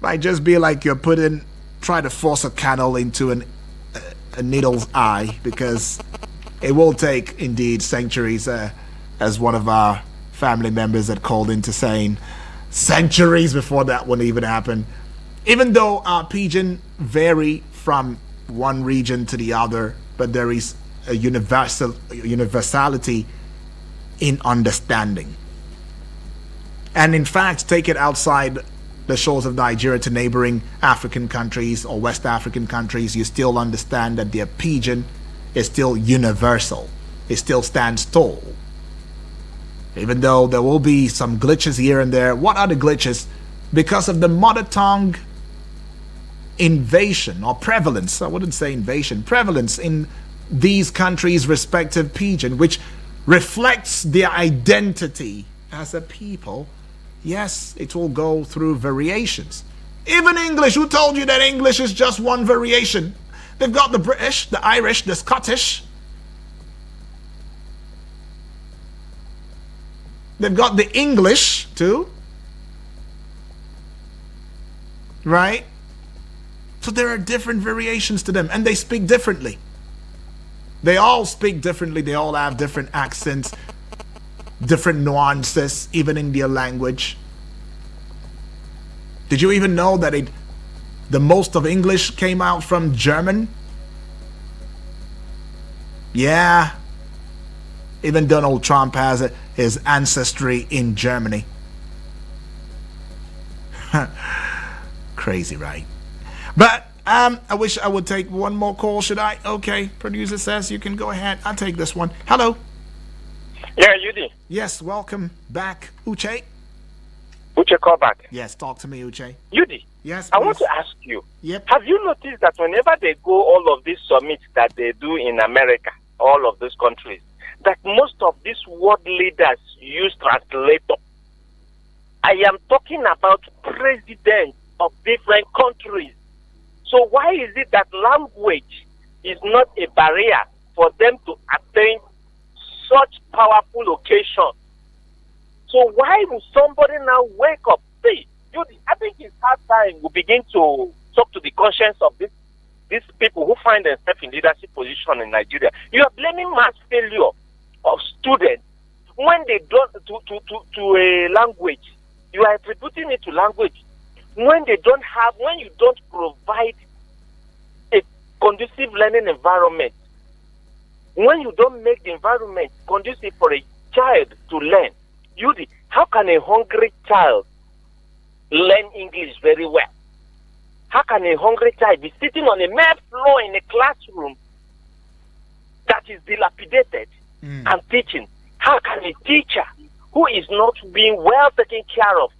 Might just be like you're try to force a candle into a needle's eye, because it will take indeed centuries, as one of our family members had called into saying, centuries before that would even happen. Even though our pidgin vary from one region to the other, but there is a universality in understanding. And in fact, take it outside the shores of Nigeria to neighboring African countries or West African countries, you still understand that their pidgin is still universal. It still stands tall. Even though there will be some glitches here and there. What are the glitches? Because of the mother tongue invasion or prevalence. I wouldn't say invasion. Prevalence in these countries' respective pidgin, which reflects their identity as a people. Yes, it will go through variations. Even English, who told you that English is just one variation? They've got the British, the Irish, the Scottish. They've got the English too. Right? So there are different variations to them, and they speak differently. They all speak differently. They all have different accents, different nuances, even in their language. Did you even know that the most of English came out from German? Yeah. Even Donald Trump has his ancestry in Germany. Crazy, right? But I wish I would take one more call. Should I? Okay. Producer says you can go ahead. I'll take this one. Hello. Yeah, Yudi. Yes, welcome back, Uche. Uche, call back. Yes, talk to me, Uche. Yudi. Yes, I please. want to ask you. Yep. Have you noticed that whenever they go all of these summits that they do in America, all of those countries, that most of these world leaders use translator? I am talking about presidents of different countries. So why is it that language is not a barrier for them to attain such powerful occasion? So why will somebody now wake up, say, I think it's hard time we begin to talk to the conscience of these people who find themselves in leadership position in Nigeria. You are blaming mass failure of students when they don't to a language. You are attributing it to language. When you don't provide a conducive learning environment, when you don't make the environment conducive for a child to learn, how can a hungry child learn English very well? How can a hungry child be sitting on a mere floor in a classroom that is dilapidated and teaching? How can a teacher who is not being well taken care of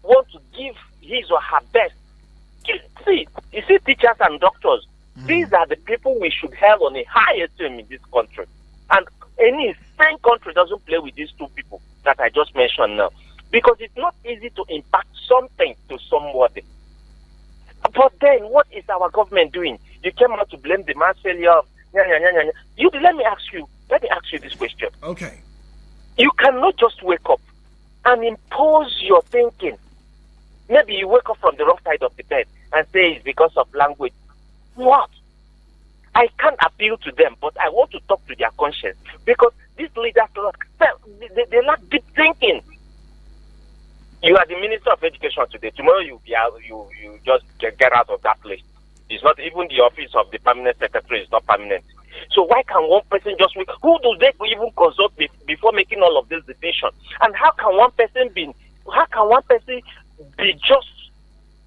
want to give his or her best? You see teachers and doctors, these are the people we should have on a high esteem in this country. And any sane country doesn't play with these two people that I just mentioned now. Because it's not easy to impact something to somebody. But then, what is our government doing? You came out to blame the mass failure of... Let me ask you this question. Okay. You cannot just wake up and impose your thinking. Maybe you wake up from the wrong side of the bed and say it's because of language. What? I can't appeal to them, but I want to talk to their conscience. Because these leaders they lack deep thinking. You are the Minister of Education today. Tomorrow you just get out of that place. It's not even the office of the permanent secretary is not permanent. So why can one person just who do they even consult before making all of this decision? And how can one person be just?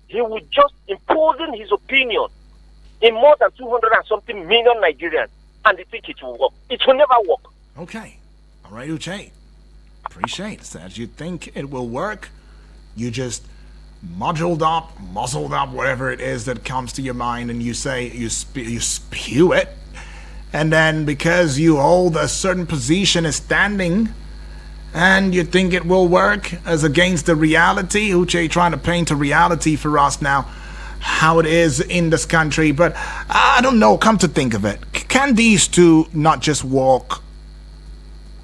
He would just imposing his opinion in more than 200 and something million Nigerians, and they think it will work. It will never work. Okay. All right, Uche. Appreciate that. You think it will work? You just muzzled up, whatever it is that comes to your mind, and you say, you spew it. And then because you hold a certain position as standing, and you think it will work as against the reality, Uche trying to paint a reality for us now, how it is in this country. But I don't know, come to think of it, can these two not just walk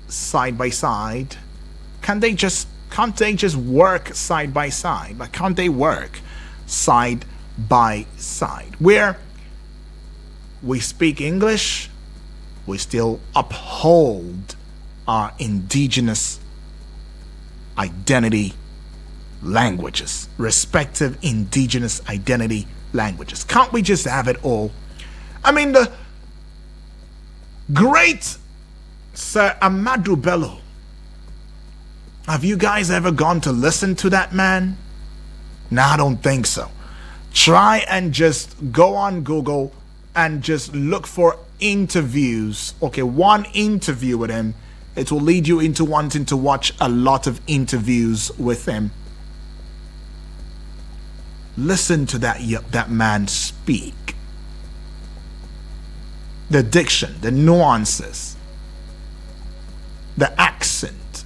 side by side? Can't they just work side by side? But can't they work? side by side, where we speak English, we still uphold our indigenous identity languages, respective indigenous identity languages. Can't we just have it all? I mean, the great Sir Ahmadu Bello. Have you guys ever gone to listen to that man? No, I don't think so. Try and just go on Google and just look for interviews. Okay, one interview with him. It will lead you into wanting to watch a lot of interviews with him. Listen to that man speak. The diction, the nuances, the accent.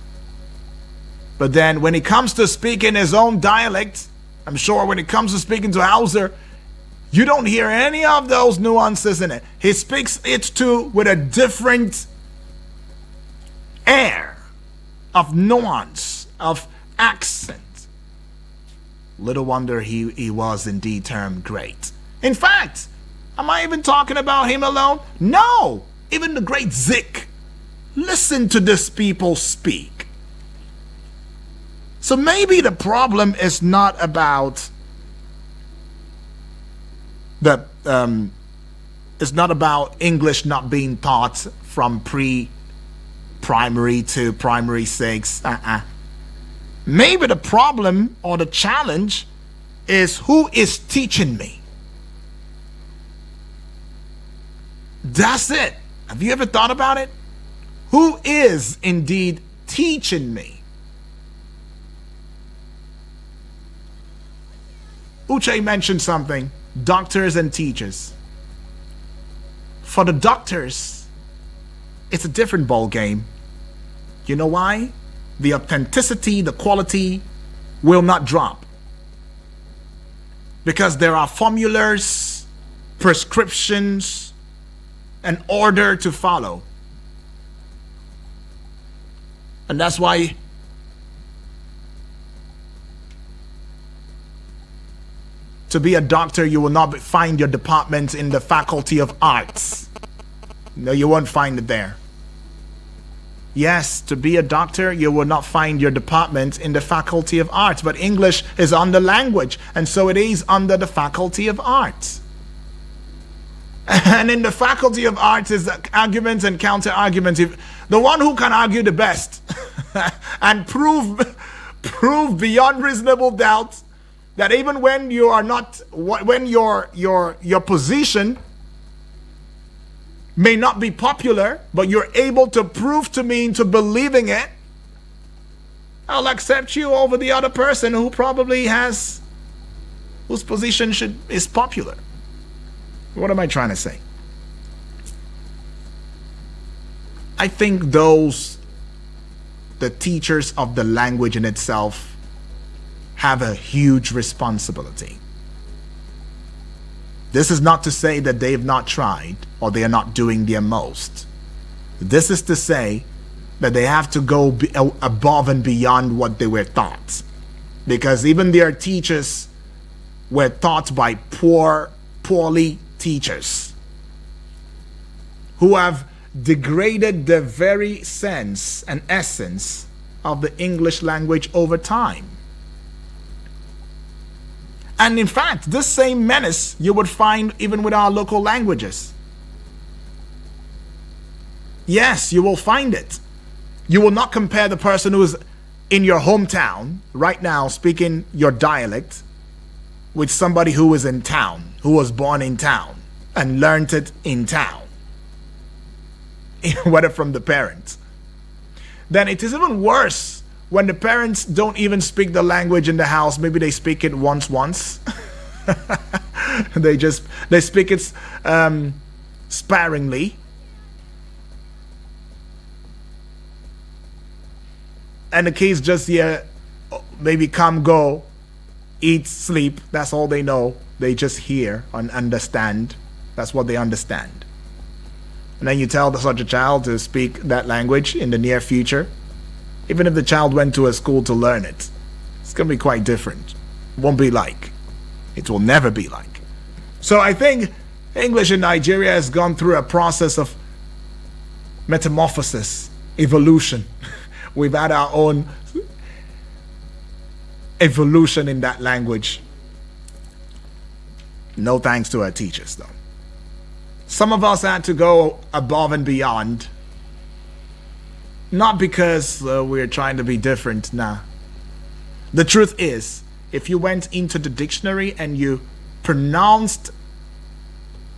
But then when it comes to speaking his own dialect, I'm sure when it comes to speaking to Hauser, you don't hear any of those nuances in it. He speaks it too with a different air of nuance, of accent. Little wonder he was indeed termed great. In fact, am I even talking about him alone? No! Even the great Zik. Listen to this people speak. So maybe the problem is not about it's not about English not being taught from pre-primary to primary 6. Maybe the problem or the challenge is who is teaching me. That's it. Have you ever thought about it? Who is indeed teaching me? Uche mentioned something. Doctors and teachers. For the doctors, it's a different ball game. You know why? The authenticity, the quality will not drop. Because there are formulas, prescriptions, an order to follow. And that's why to be a doctor, you will not find your department in the Faculty of Arts. No, you won't find it there. Yes, to be a doctor, you will not find your department in the Faculty of Arts, but English is under language, and so it is under the Faculty of Arts. And in the Faculty of Arts is arguments and counter arguments. The one who can argue the best and prove beyond reasonable doubt that even when you are not, when your position may not be popular, but you're able to prove to me into believing it, I'll accept you over the other person who probably has, whose position is popular. What am I trying to say? I think the teachers of the language in itself have a huge responsibility. This is not to say that they've not tried or they are not doing their most. This is to say that they have to go above and beyond what they were taught. Because even their teachers were taught by poorly teachers who have degraded the very sense and essence of the English language over time. And in fact, this same menace you would find even with our local languages. Yes, you will find it. You will not compare the person who is in your hometown right now speaking your dialect with somebody who is in town, who was born in town and learned it in town, whether from the parents. Then it is even worse when the parents don't even speak the language in the house. Maybe they speak it once. they speak it sparingly. And the kids just maybe come, go, eat, sleep. That's all they know. They just hear and understand. That's what they understand. And then you tell such a child to speak that language in the near future. Even if the child went to a school to learn it, it's going to be quite different. It won't be like It will never be like. So I think English in Nigeria has gone through a process of metamorphosis, evolution. We've had our own evolution in that language. No thanks to our teachers, though. Some of us had to go above and beyond. Not because we're trying to be different, nah. The truth is, if you went into the dictionary and you pronounced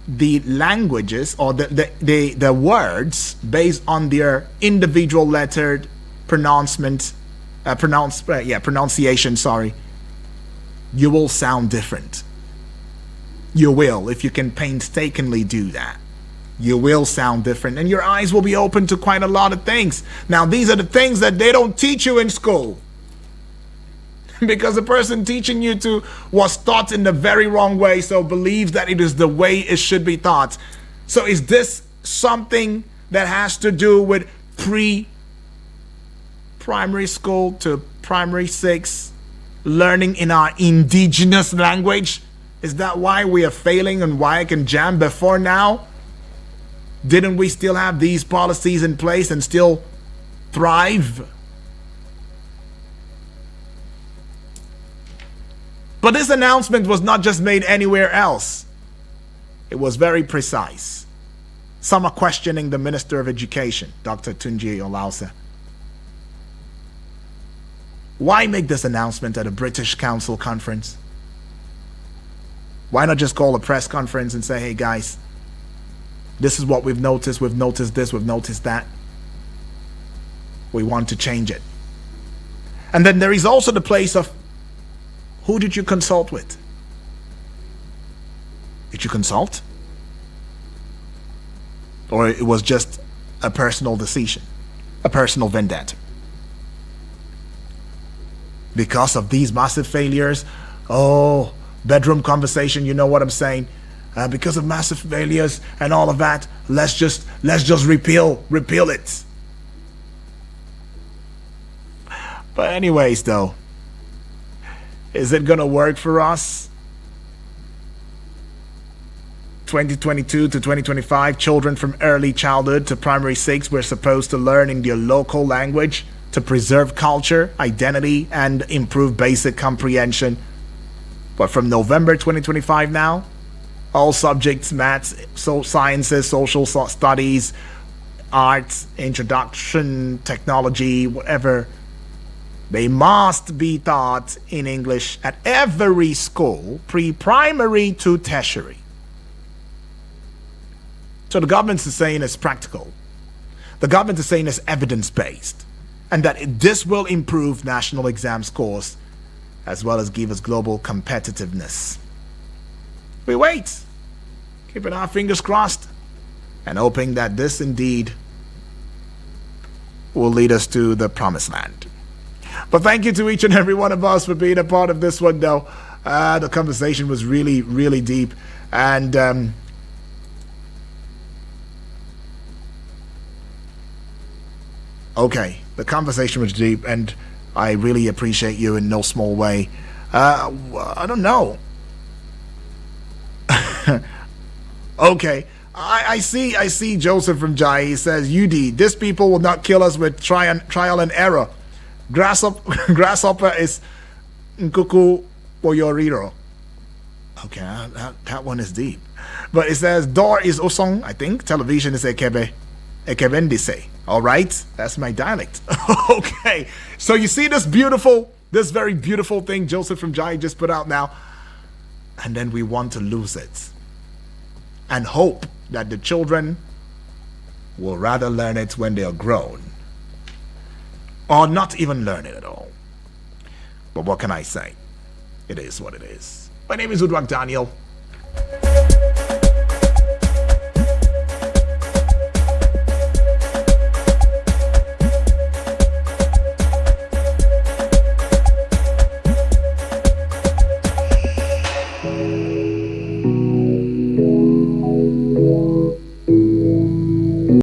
the languages or the words based on their individual lettered pronunciation, you will sound different. You will, if you can painstakingly do that. You will sound different, and your eyes will be open to quite a lot of things. Now, these are the things that they don't teach you in school. Because the person teaching you to was taught in the very wrong way, so believes that it is the way it should be taught. So is this something that has to do with pre-primary school to primary 6 learning in our indigenous language? Is that why we are failing and why I can jam before now? Didn't we still have these policies in place and still thrive? But this announcement was not just made anywhere else. It was very precise. Some are questioning the Minister of Education, Dr. Tunji Olausa. Why make this announcement at a British Council conference? Why not just call a press conference and say, hey guys, this is what we've noticed this, we've noticed that. We want to change it. And then there is also the place of, who did you consult with? Did you consult? Or it was just a personal decision, a personal vendetta? Because of these massive failures, bedroom conversation, you know what I'm saying? Because of massive failures and all of that, let's just repeal it. But anyways, though, is it gonna work for us? 2022 to 2025, children from early childhood to primary 6 were supposed to learn in their local language to preserve culture, identity, and improve basic comprehension. But from November 2025 now, all subjects, maths, sciences, social studies, arts, introduction, technology, whatever, they must be taught in English at every school, pre-primary to tertiary. So the government is saying it's practical. The government is saying it's evidence-based, and that this will improve national exam scores as well as give us global competitiveness. We wait, keeping our fingers crossed and hoping that this indeed will lead us to the promised land. But thank you to each and every one of us for being a part of this one, though. The conversation was really, really deep. And okay, the conversation was deep, and I really appreciate you in no small way. I don't know. Okay, I see Joseph from Jai. He says, UD, this people will not kill us with trial and error. Grasshopper is Nkuku Oyoriro. Okay, that one is deep. But it says, door is Osong, I think. Television is Ekebe. Ekebendise. All right, that's my dialect. Okay, so you see this very beautiful thing Joseph from Jai just put out now, and then we want to lose it and hope that the children will rather learn it when they are grown, or not even learn it at all. But what can I say? It is what it is. My name is Udwak Daniel.